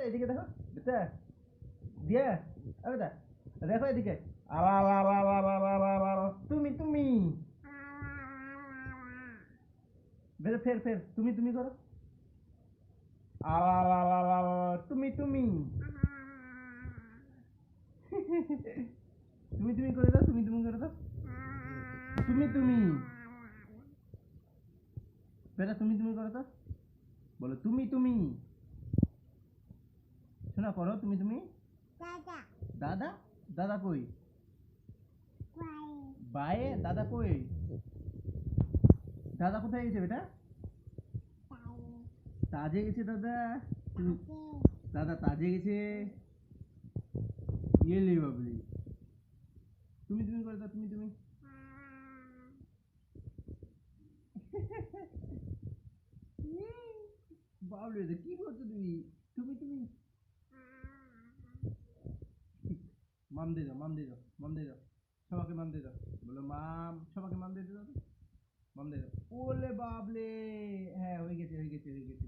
এদিকে দেখো বেটা দিয়া বেটা দেখো এদিকে আলা আলা আলা আলা আলা আলা আলা আলা। তুমি তুমি বেটা ফের ফের তুমি তুমি করো আলা আলা আলা আলা আলা। তুমি তুমি তুমি তুমি করে দাও তুমি তুমি করে দাও তুমি তুমি বেটা তুমি তুমি করো তো বলো তুমি তুমি শোনা করো তুমি তুমি দাদা দাদা কই বায়ে দাদা কই দাদা কোথায় গেছে বেটা তাজে গেছে দাদা দাদা তাজে গেছে ইয়েলি বাবলি তুমি তুমি করে দাও তুমি তুমি বাবলি কি করছো তুমি তুমি তুমি মাম দিয়ে দাও মাম দিয়ে দাও মাম দিয়ে দাও সবাইকে মাম দিয়ে দাও বলো মাম সবাইকে মাম দিয়ে দাও মাম দিয়ে দাও ওলে বাবলে হ্যাঁ হয়ে গেছে হয়ে গেছে হয়ে গেছে